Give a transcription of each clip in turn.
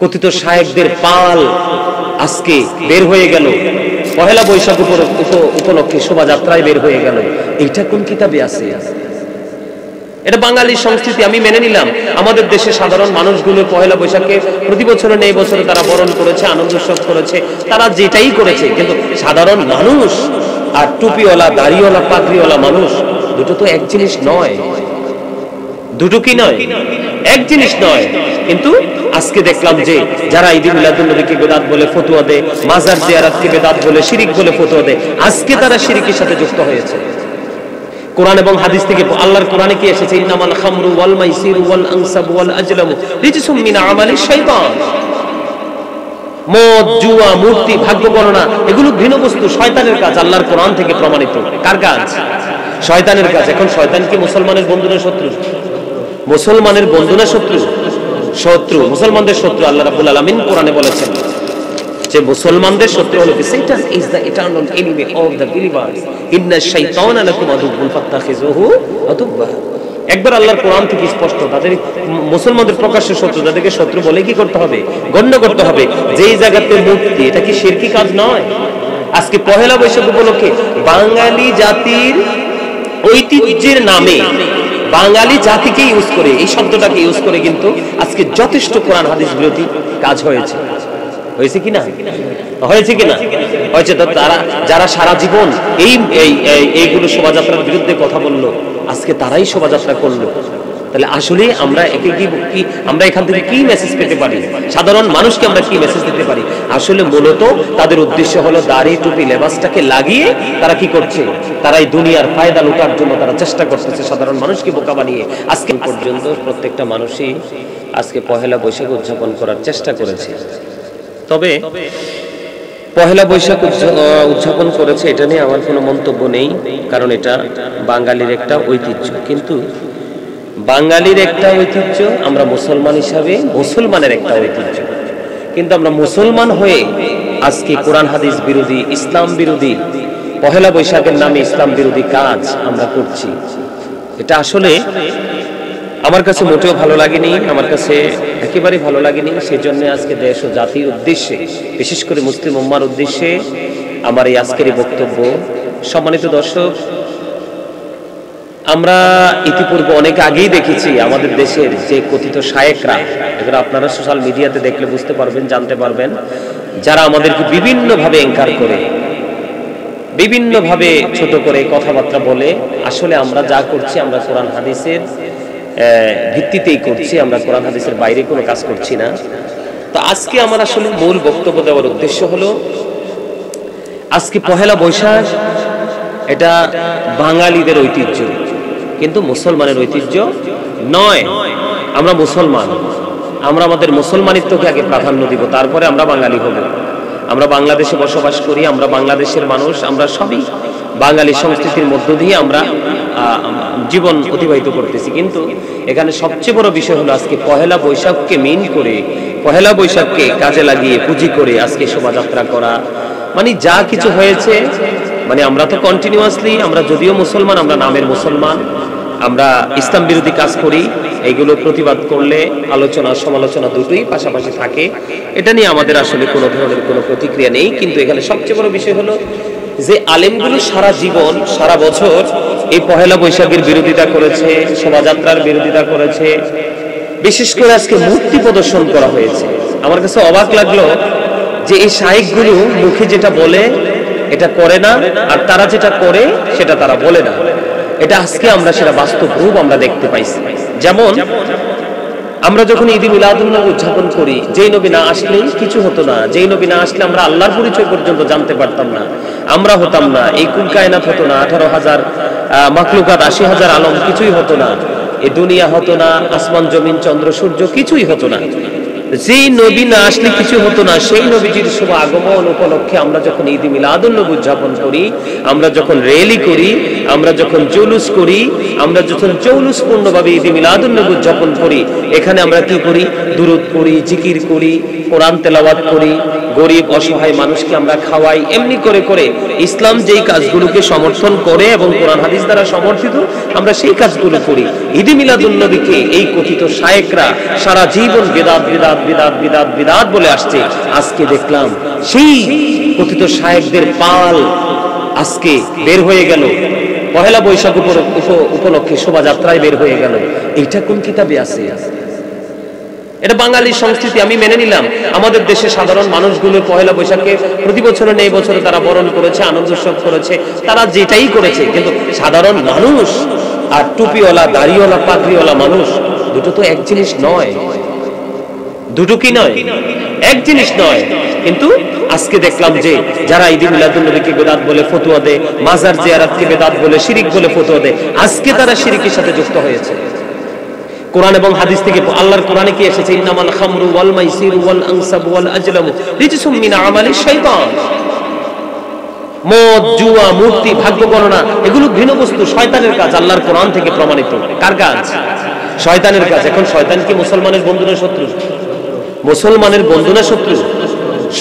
কথিত শায়েখদের পাল আজকে বের হয়ে গেল, পহেলা বৈশাখ উপলক্ষে শোভাযাত্রায় বের হয়ে গেল। এইটা কোন কিতাবে আছে? এটা বাঙালি সংস্কৃতি, আমি মেনে নিলাম। আমাদের দেশে সাধারণ মানুষগুলো পহেলা বৈশাখে প্রতি বছরে নেই, বছরে তারা বরণ করেছে, আনন্দ উৎসব করেছে, তারা যেটাই করেছে। কিন্তু সাধারণ মানুষ আর টুপিওয়ালা, দাড়িওয়ালা, পাগড়িওয়ালা মানুষ দুটো তো এক জিনিস নয়। দুটো কি নয়? এক জিনিস নয়। কিন্তু আজকে দেখলাম যে যারা ঈদ মিলাদুন নবীকে বেদাত বলে ফতোয়া দেয়, মাজার জিয়ারতকে বেদাত বলে, শিরিক বলে ফতোয়া দেয়, আজকে তারা শিরিকের সাথে যুক্ত হয়েছে। কোরআন এবং হাদিস থেকে, আল্লাহর কোরআনে কি এসেছে? ইন্নামাল খামরু ওয়াল মাইসিরু ওয়াল আনসাবু ওয়াল আজলামু রিজসুম মিন আমালিশ শাইতান। মদ, জুয়া, মূর্তি, ভাগ্য গণনা এগুলো ঘৃণ্য বস্তু, শয়তানের কাজ। আল্লাহর কোরআন থেকে প্রমাণিত। কার কাজ? শয়তানের কাজ। এখন শয়তান কি মুসলমানের বন্ধু না শত্রু? মুসলমানের বন্ধু না শত্রু? শত্রু, মুসলমানদের শত্রু। আল্লাহ রাব্বুল আলামিন কোরআনে বলেছেন যে মুসলমানদের শত্রু হলো শয়তান is the eternal enemy of the believers, ইন্নাশ শাইতানা লাকুম আদুউন ফাত্তাখিযুহু আদুওয়া। একবার আল্লাহর কোরআন থেকে স্পষ্ট, তাদের মুসলমানদের প্রকাশ্য শত্রু, তাদেরকে শত্রু বলে কি করতে হবে? গণ্য করতে হবে। যেই জায়গাতে মূর্তি, এটা কি শিরকি কাজ নয়? আজকে পহেলা বৈশাখ উপলক্ষে বাঙালি জাতির ঐতিহ্যের নামে বাঙালি জাতিকে ইউজ করে, এই শব্দটাকে ইউজ করে কিন্তু আজকে যথেষ্ট কোরআন হাদিস বিরোধী কাজ হয়েছে। হয়েছে কিনা? হয়েছে কিনা? হয়েছে। তো তারা যারা সারা জীবন এইগুলো শোভাযাত্রার বিরুদ্ধে কথা বললো, আজকে তারাই শোভাযাত্রা করলো। তাহলে আসলে আমরা আমরা এখান থেকে কি মেসেজ পেতে পারি? সাধারণ মানুষকে আমরা কি মেসেজ দিতে পারি? আসলে মূলত তাদের উদ্দেশ্য হলো দাড়ি, টুপি, লেবাসটাকে লাগিয়ে তারা কি করছে? তারা এই দুনিয়ার ফায়দা লুটার জন্য তারা চেষ্টা করতেছে সাধারণ মানুষকে বোকা বানিয়ে। আজকে পর্যন্ত প্রত্যেকটা মানুষই আজকে পহেলা বৈশাখ উদযাপন করার চেষ্টা করেছে। তবে পহেলা বৈশাখ উদযাপন করেছে এটা নিয়ে আমার কোনো মন্তব্য নেই, কারণ এটা বাঙালির একটা ঐতিহ্য। কিন্তু বাঙালির একটা ঐতিহ্য, আমরা মুসলমান হিসাবে মুসলমানের একটা ঐতিহ্য। কিন্তু আমরা মুসলমান হয়ে আজকে কোরআন হাদিস বিরোধী, ইসলাম বিরোধী, পহেলা বৈশাখের নামে ইসলাম বিরোধী কাজ আমরা করছি। এটা আসলে আমার কাছে মোটেও ভালো লাগেনি, আমার কাছে একেবারে ভালো লাগেনি। সেজন্য আজকে দেশ ও জাতির উদ্দেশ্যে, বিশেষ করে মুসলিম উম্মার উদ্দেশ্যে আমার এই আজকের বক্তব্য। সম্মানিত দর্শক, আমরা ইতিপূর্বে অনেক আগেই দেখেছি আমাদের দেশের যে কথিত শায়েখরা, এগুলো আপনারা সোশ্যাল মিডিয়াতে দেখলে বুঝতে পারবেন, জানতে পারবেন, যারা আমাদেরকে বিভিন্নভাবে এনকার করে, বিভিন্নভাবে ছোট করে কথাবার্তা বলে। আসলে আমরা যা করছি আমরা কোরআন হাদিসের ভিত্তিতেই করছি, আমরা কোরআন হাদিসের বাইরে কোনো কাজ করছি না। তো আজকে আমার আসলে মূল বক্তব্য দেওয়ার উদ্দেশ্য হলো, আজকে পহেলা বৈশাখ এটা বাঙালিদের ঐতিহ্য, কিন্তু মুসলমানের ঐতিহ্য নয়। আমরা মুসলমান, আমরা আমাদের মুসলমানিত্বকে আগে প্রাধান্য দিব, তারপরে আমরা বাঙালি হব। আমরা বাংলাদেশে বসবাস করি, আমরা বাংলাদেশের মানুষ, আমরা সবই বাঙালি সংস্কৃতির মধ্য দিয়ে আমরা জীবন অতিবাহিত করতেছি। কিন্তু এখানে সবচেয়ে বড় বিষয় হলো আজকে পহেলা বৈশাখকে মেইন করে, পহেলা বৈশাখকে কাজে লাগিয়ে পুঁজি করে আজকে শোভাযাত্রা করা, মানে যা কিছু হয়েছে, মানে আমরা তো কন্টিনিউয়াসলি, আমরা যদিও মুসলমান, আমরা নামের মুসলমান, আমরা ইসলাম বিরোধী কাজ করি। এইগুলো প্রতিবাদ করলে আলোচনা সমালোচনা দুটোই পাশাপাশি থাকে। এটা নিয়ে আমাদের আসলে কোনো ধরনের কোনো প্রতিক্রিয়া নেই। কিন্তু এখানে সবচেয়ে বড় বিষয় হলো যে আলেমগুলো সারা জীবন, সারা বছর এই পহেলা বৈশাখের বিরোধিতা করেছে, শোভাযাত্রার বিরোধিতা করেছে। বিশেষ করে আজকে মূর্তি প্রদর্শন করা হয়েছে। আমার কাছে অবাক লাগলো যে এই শায়েখগুলো মুখে যেটা বলে এটা করে না, আর তারা যেটা করে সেটা তারা বলে না। এটা আজকে আমরা সেটা বাস্তব রূপ আমরা দেখতে পাইছি। যেমন আমরা যখন ঈদ মিলাদুন নবী উদযাপন করি, যেই নবী না আসলেই কিছু হতো না, যেই নবী না আসলে আমরা আল্লাহর পরিচয় পর্যন্ত জানতে পারতাম না, আমরা হতাম না, এই কুল কায়নাত হতো না, 18,000 মাখলুকাত, 80,000 আলম কিছুই হতো না, এই দুনিয়া হতো না, আসমান জমিন চন্দ্র সূর্য কিছুই হতো না। যেই নবী না আসলে কিছু হতো না, সেই নবীজির শুভ আগমন উপলক্ষে আমরা যখন ঈদ মিলাদুন নবী উদযাপন করি, আমরা যখন র্যালি করি, আমরা যখন জুলুস করি, আমরা যখন জৌলুসপূর্ণভাবে ঈদ মিলাদুন নবী উদযাপন করি, এখানে আমরা কি করি? দুরূদ পড়ি, জিকির করি, কোরআন তেলাওয়াত করি, গরিব অসহায় মানুষকে আমরা খাওয়াই। এমনি করে করে ইসলাম যেই কাজগুলোকে সমর্থন করে এবং কোরআন হাদিস দ্বারা সমর্থিত, আমরা সেই কাজগুলো করি। ঈদ মিলাদুন নবীকে এই কথিত শায়েখরা সারা জীবন বেদাত বেদাত বিদাত বিদাত বিদাত বলে আসছে। আজকে দেখলাম সেই কথিত শায়েখদের পাল আজকে বের হয়ে গেল, পহেলা বৈশাখ উপলক্ষে শোভাযাত্রায় বের হয়ে গেল। এইটা কোন কিতাবে আছে? এটা বাঙালি সংস্কৃতি, আমি মেনে নিলাম। আমাদের দেশে সাধারণ মানুষগুলো পহেলা বৈশাখে প্রতি বছরে নেই, বছরে তারা বরণ করেছে, আনন্দ উৎসব করেছে, তারা যেটাই করেছে। কিন্তু সাধারণ মানুষ আর টুপিওয়ালা, দাড়িওয়ালা, পাগড়িওয়ালা মানুষ দুটো তো এক জিনিস নয়। দুটো কি নয়? এক জিনিস নয়। কিন্তু আজকে দেখলাম যে যারা ঈদ মিলাদুন নবীকে বেদাত বলে ফতোয়া দেয়, মাজার জিয়ারতকে বেদাত বলে, শিরিক বলে ফতোয়া দেয়, আজকে তারা শিরিকের সাথে যুক্ত হয়েছে। কোরআন এবং হাদিস থেকে আল্লাহর কোরআনে কি এসেছে? ইন্নামাল খামরু ওয়াল মাইসিরু ওয়াল আনসাবু ওয়াল আজলামু রিজসুম মিন আমালিশ শাইতান। মদ, জুয়া, মূর্তি, ভাগ্য গণনা এগুলো ঘৃণ বস্তু, শয়তানের কাজ। আল্লাহর কোরআন থেকে প্রমাণিত। কার কাজ? শয়তানের কাজ। এখন শয়তান কি মুসলমানের বন্ধু না শত্রু? মুসলমানের বন্ধু না শত্রু?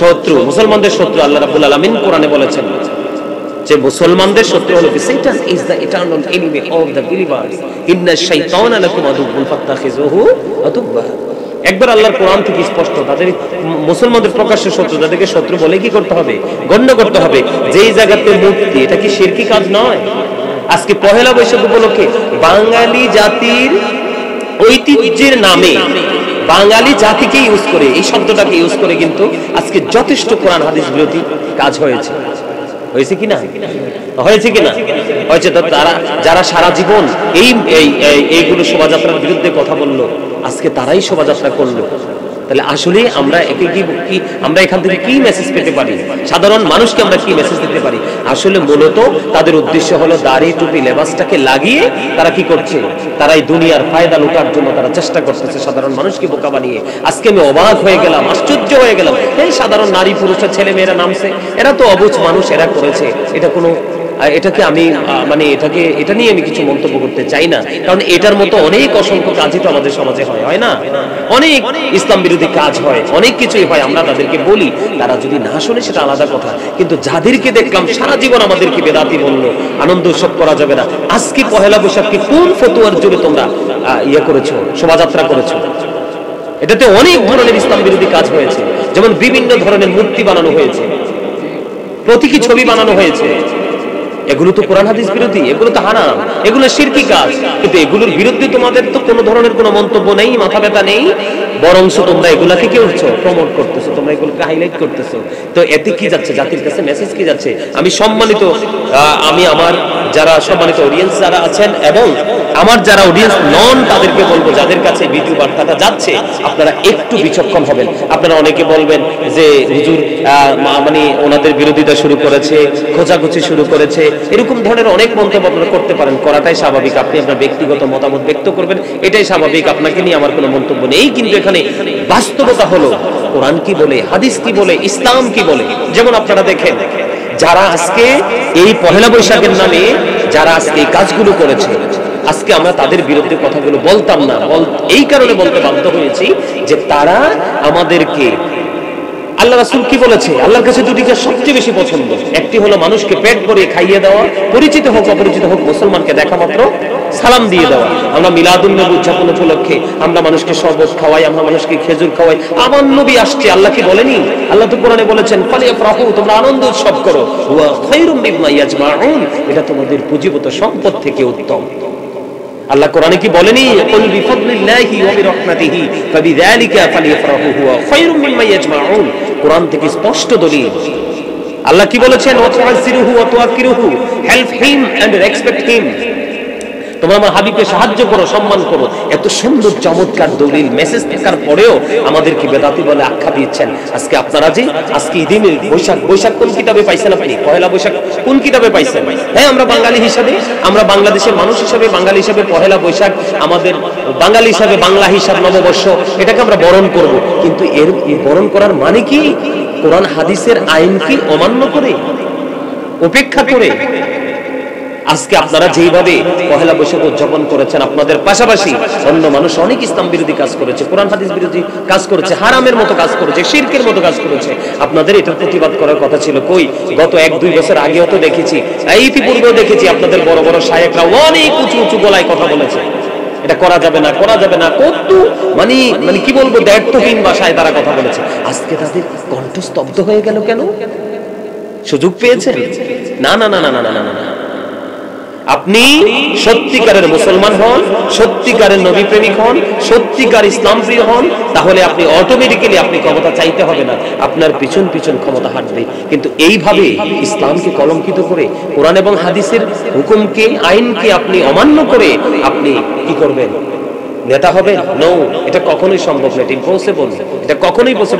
শত্রু, মুসলমানদের শত্রু। আল্লাহ রাব্বুল আলামিন কোরআনে বলেছেন যে মুসলমানদের শত্রু হলো শয়তান is the eternal enemy of the believers ইন্নাশ শাইতানা লাকুম আদুউন ফাত্তাখিযুহু আদুওয়া। একবার আল্লাহর কোরআন থেকে স্পষ্ট, তাদের মুসলমানদের প্রকাশ্য শত্রু, তাদেরকে শত্রু বলে কি করতে হবে? গণ্য করতে হবে। যেই জায়গাতে মূর্তি, এটা কি শিরকি কাজ নয়? আজকে পহেলা বৈশাখ উপলক্ষে বাঙালি জাতির ঐতিহ্যের নামে বাঙালি জাতিকে ইউজ করে, এই শব্দটাকে ইউজ করে কিন্তু আজকে যথেষ্ট কোরআন হাদিস বিরোধী কাজ হয়েছে। হয়েছে কিনা? হয়েছে কিনা? হয়েছে। তো তারা যারা সারা জীবন এইগুলো শোভাযাত্রার বিরুদ্ধে কথা বললো, আজকে তারাই শোভাযাত্রা করলো। তাহলে আসলে আমরা আমরা এখান থেকে কি মেসেজ পেতে পারি? সাধারণ মানুষকে আমরা কি মেসেজ দিতে পারি? আসলে মূলত তাদের উদ্দেশ্য হলো দাড়ি, টুপি, লেবাসটাকে লাগিয়ে তারা কি করছে? তারা এই দুনিয়ার ফায়দা লুটার জন্য তারা চেষ্টা করতেছে সাধারণ মানুষকে বোকা বানিয়ে। আজকে আমি অবাক হয়ে গেলাম, আশ্চর্য হয়ে গেলাম। এই সাধারণ নারী, পুরুষের ছেলে মেয়েরা নামছে, এরা তো অবুঝ মানুষ, এরা করেছে। এটা কোনো এটাকে আমি মানে এটা নিয়ে আমি কিছু মন্তব্য করতে চাই না, কারণ এটার মতো অনেক অসংখ্য কাজই তো আমাদের সমাজে হয় না? অনেক ইসলাম বিরোধী কাজ হয়, অনেক কিছুই হয়। আমরা তাদেরকে বলি, তারা যদি না শোনে সেটা আলাদা কথা। কিন্তু যাদেরকে দেখলাম সারা জীবন আমাদেরকে বেদাতি বললো, আনন্দ উৎসব করা যাবে না, আজকে পহেলা বৈশাখকে কোন ফতোয়ার জোরে তোমরা করেছো, শোভাযাত্রা করেছো? এটাতে অনেক ধরনের ইসলাম বিরোধী কাজ হয়েছে। যেমন বিভিন্ন ধরনের মূর্তি বানানো হয়েছে, প্রতীকী ছবি বানানো হয়েছে। এগুলো তো কোরআন হাদিস বিরোধী, এগুলো তো হারাম, এগুলো শিরকি কাজ। কিন্তু এগুলোর বিরুদ্ধে তোমাদের তো কোনো ধরনের কোনো মন্তব্য নেই, মাথা ব্যথা নেই, বরঞ্চ তোমরা এগুলাকে কি করছো? প্রমোট করতেছো, তোমরা এগুলোকে হাইলাইট করতেছো। তো এতে কি যাচ্ছে? জাতির কাছে মেসেজ কি যাচ্ছে? আমি সম্মানিত, আমি আমার যারা সম্মানিত অডিয়েন্স যারা আছেন এবং আমার যারা অডিয়েন্স নন তাদেরকে বলবো, যাদের কাছে ভিডিও বার্তাটা যাচ্ছে, আপনারা একটু বিচক্ষণ হবেন। আপনারা অনেকে বলবেন যে হুজুর মানে ওনাদের বিরোধিতা শুরু করেছে, খোঁচাখুচি শুরু করেছে, এরকম ধরনের অনেক মন্তব্য আপনারা করতে পারেন, করাটাই স্বাভাবিক। আপনি আপনার ব্যক্তিগত মতামত ব্যক্ত করবেন, এটাই স্বাভাবিক, আপনাকে নিয়ে আমার কোনো মন্তব্য নেই। কিন্তু এখানে বাস্তবতা হলো কোরআন কি বলে, হাদিস কি বলে, ইসলাম কি বলে। যেমন আপনারা দেখেন, যারা আজকে এই পহেলা বৈশাখের নামে যারা আজকে এই কাজগুলো করেছে, আজকে আমরা তাদের বিরুদ্ধে কথাগুলো বলতাম না, এই কারণে বলতে বাধ্য হয়েছি যে তারা আমাদেরকে, আল্লাহ রাসূল কি বলেছে? আল্লাহর কাছে দুটি কাজ সবচেয়ে বেশি পছন্দ। একটি হলো মানুষকে পেট ভরে খাইয়ে দেওয়া, পরিচিত হোক অপরিচিত হোক, মুসলমানকে দেখা মাত্র সালাম দিয়ে দেওয়া। আমরা মিলাদুন নবী উদযাপন উপলক্ষে আমরা মানুষকে শরবত খাওয়াই, আমরা মানুষকে খেজুর খাওয়াই। আমার নবী আসছে, আল্লাহ কি বলেনি? আল্লাহ তো কোরআনে বলেছেন ফালিয়াফরাহু, তোমরা আনন্দ উৎসব করো, ওয়া খায়রুম মিম্মা ইয়াজমাউন, এটা তোমাদের পুঁজিভূত সম্পদ থেকে উত্তম। আল্লাহ কোরআনে কি বলেনি? কুল বিফাদলিল্লাহি ওয়া বিরাহমাতিহি ফাবিযালিকা ফালিয়াফরাহু হুয়া খায়রুম মিম্মা ইয়াজমাউন। কোরআন থেকে স্পষ্ট দলিল। আল্লাহ কি বলেছেন? ওয়া তুআযিরুহু ওয়া তুআক্কিরুহু, help him and respect him. তোমরা আমার হাবিবকে সাহায্য করো, সম্মান করো। এত সুন্দর চমৎকার দলিল মেসেজ থাকার পরেও আমাদেরকে বেদাতি বলে আখ্যা দিচ্ছেন। আজকে আপনারা যে আজকে ঈদের বৈশাখ কোন কিতাবে পাইছেন? আপনি পহেলা বৈশাখ কোন কিতাবে পাইছেন? হ্যাঁ, আমরা বাঙালি হিসাবে, আমরা বাংলাদেশের মানুষ হিসাবে, বাঙালি হিসাবে পহেলা বৈশাখ আমাদের বাঙালি হিসাবে, বাংলা হিসাব নববর্ষ, এটাকে আমরা বরণ করব। কিন্তু এর বরণ করার মানে কি? কোরআন হাদিসের আইন কি অমান্য করে, উপেক্ষা করে? আজকে আপনারা যেভাবে পহেলা বৈশাখ উদযাপন করেছেন, আপনাদের পাশাপাশি অন্য মানুষ অনেক ইসলাম বিরোধী কাজ করেছে, কোরআন হাদিস বিরোধী কাজ করেছে, হারামের মতো কাজ করেছে, শিরকের মতো কাজ করেছে। আপনাদের এটার প্রতিবাদ করার কথা ছিল। কই, গত 1-2 বছর আগেও তো দেখেছি, ইতিপূর্বেও দেখেছি আপনাদের বড় বড় শায়েখরা অনেক উঁচু উঁচু গলায় কথা বলেছে। এটা করা যাবে না, করা যাবে না, কত মানে মানে কি বলবো, দ্ব্যর্থহীন ভাষায় তারা কথা বলেছে। আজকে তাদের কণ্ঠ স্তব্ধ হয়ে গেল কেন? সুযোগ পেয়েছেন? না না না না না না না। আপনি সত্যিকারের মুসলমান হন, সত্যিকারের নবী প্রেমিক হন, সত্যিকার ইসলাম প্রিয় হন, তাহলে আপনি অটোমেটিক্যালি আপনি ক্ষমতা চাইতে হবে না, আপনার পিছন পিছন ক্ষমতা হাঁটবে। কিন্তু এইভাবে ইসলামকে কলঙ্কিত করে, কোরআন এবং হাদিসের হুকুমকে, আইনকে আপনি অমান্য করে আপনি কি করবেন? নেতা হবেন? নো, এটা কখনোই সম্ভব না, ইম্পসিবল, এটা কখনোই পসিবল।